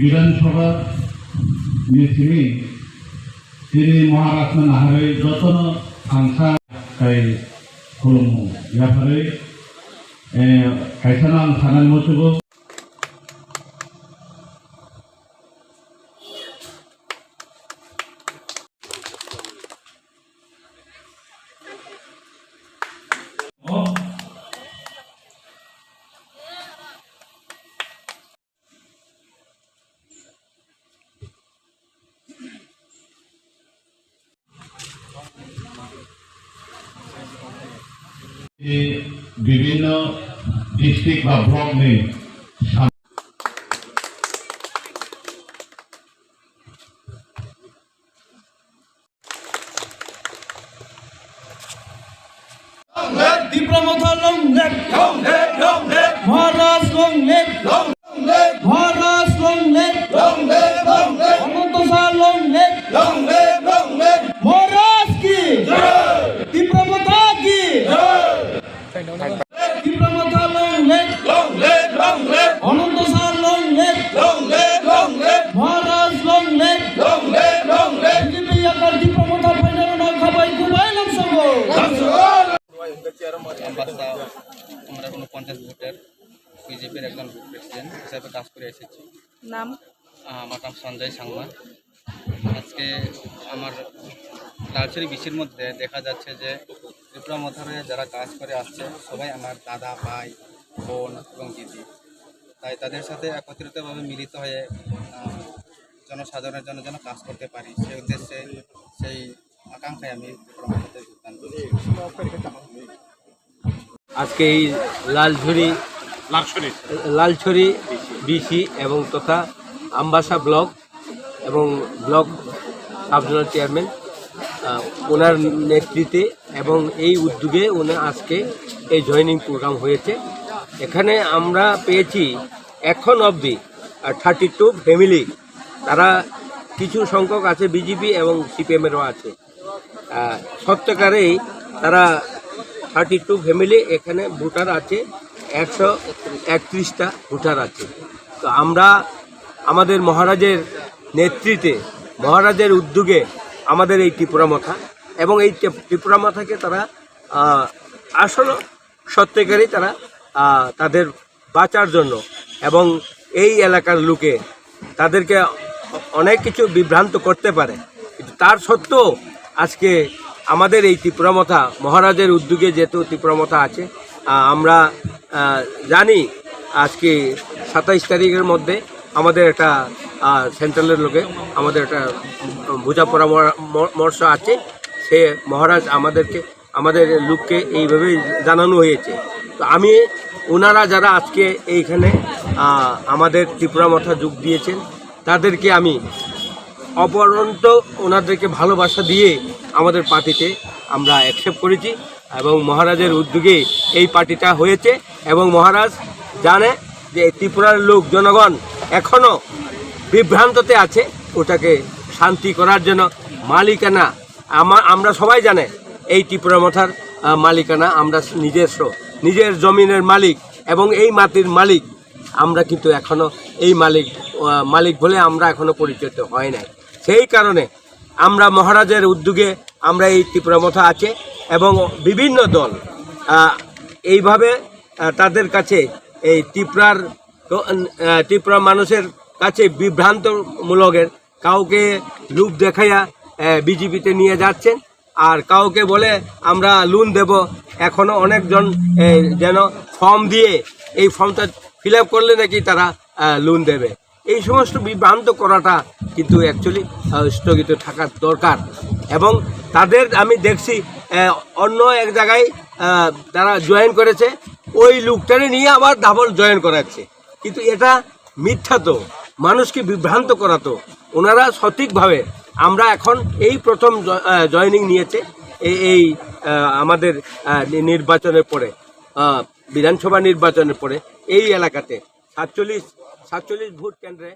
विधानसभा नेत्री श्री महाराष्ट्र नाहारे रतन आंसा खुलुमो याफारे खायसाना आं सानाय मथेबो विभिन्न डिस्ट्रिक्ट बा ब्लक में Diplomata long leg, Maharaj long leg, Maharaj long leg, Anantasa long leg, Maharaj ki, Diplomata ki, Diplomata long leg, Anantasa long leg, Maharaj long leg, BJP yakar Diplomata final na khabai kubai lam sango. আমরা 49 ভোটের বিজেপির একজন president হিসাবে কাজ করে এসেছি। নাম আমার নাম সঞ্জয় সাংমা। আজকে আমার লালছড়ি বিসির মধ্যে দেখা যাচ্ছে যে ত্রিপুরা মথারে যারা কাজ করে আসছে সবাই আমার দাদা ভাই বোন এবং দিদি, তাই তাদের সাথে একত্রিতভাবে মিলিত হয়ে জনসাধারণের জন্য যেন কাজ করতে পারি সেই উদ্দেশ্যে সেই আকাঙ্ক্ষায় আমি ত্রিপুরা মথাতে যোগদান করেছি। আজকে এই লালছড়ি বিসি এবং তথা আমবাসা ব্লক এবং ব্লক সাবজোনাল চেয়ারম্যান ওনার নেতৃত্বে এবং এই উদ্যোগে ওনার আজকে এই জয়েনিং প্রোগ্রাম হয়েছে। এখানে আমরা পেয়েছি এখন অবধি 32 ফ্যামিলি, তারা কিছু সংখ্যক আছে বিজেপি এবং সিপিএমেরও আছে। সত্যকারেই তারা 32 ফ্যামিলি এখানে ভোটার আছে, 131টা ভোটার আছে। তো আমরা আমাদের মহারাজের নেতৃত্বে মহারাজের উদ্যোগে আমাদের এই ত্রিপুরা মাথা এবং এই ত্রিপুরা মাথাকে তারা আসলে সত্যিকারই তারা তাদের বাঁচার জন্য এবং এই এলাকার লোকে তাদেরকে অনেক কিছু বিভ্রান্ত করতে পারে, কিন্তু তার সত্ত্বেও আজকে আমাদের এই ত্রিপুরা মাথা মহারাজের উদ্যোগে যেহেতু ত্রিপুরা মাথা আছে, আমরা জানি আজকে 27 তারিখের মধ্যে আমাদের একটা সেন্ট্রালের লোকে আমাদের একটা বোঝা পরামর্শ আছে। সে মহারাজ আমাদের লোককে এইভাবেই জানানো হয়েছে। তো আমি ওনারা যারা আজকে এইখানে আমাদের ত্রিপুরা মাথা যোগ দিয়েছেন তাদেরকে আমি অপরন্ত ওনাদেরকে ভালোবাসা দিয়ে আমাদের পার্টিতে আমরা অ্যাকসেপ্ট করেছি এবং মহারাজের উদ্যোগে এই পার্টিটা হয়েছে। এবং মহারাজ জানে যে ত্রিপুরার লোক জনগণ এখনও বিভ্রান্ততে আছে, ওটাকে শান্তি করার জন্য মালিকানা আমরা সবাই জানে এই ত্রিপুরা মাথার মালিকানা আমরা নিজের জমিনের মালিক এবং এই মাটির মালিক আমরা, কিন্তু এখনও এই মালিক বলে আমরা এখনও পরিচিত হয় নাই। সেই কারণে আমরা মহারাজের উদ্যোগে আমরা এই ত্রিপুরা মাথা আছে এবং বিভিন্ন দল এইভাবে তাদের কাছে এই ত্রিপুরা মানুষের কাছে বিভ্রান্তমূলকের কাউকে লোভ দেখাইয়া বিজেপিতে নিয়ে যাচ্ছেন, আর কাউকে বলে আমরা লোন দেব। এখনও অনেকজন যেন ফর্ম দিয়ে এই ফর্মটা ফিল আপ করলে নাকি তারা লোন দেবে। এই সমস্ত বিভ্রান্ত করাটা কিন্তু অ্যাকচুয়ালি স্থগিত থাকার দরকার। এবং তাদের আমি দেখছি অন্য এক জায়গায় তারা জয়েন করেছে, ওই লোকটারে নিয়ে আবার ডাবল জয়েন করাচ্ছে, কিন্তু এটা মিথ্যা, তো মানুষকে বিভ্রান্ত করা। তো ওনারা সঠিকভাবে আমরা এখন এই প্রথম জয়েনিং নিয়েছে এই আমাদের নির্বাচনের পরে, বিধানসভা নির্বাচনের পরে এই এলাকাতে 47 ভোট কেন্দ্রে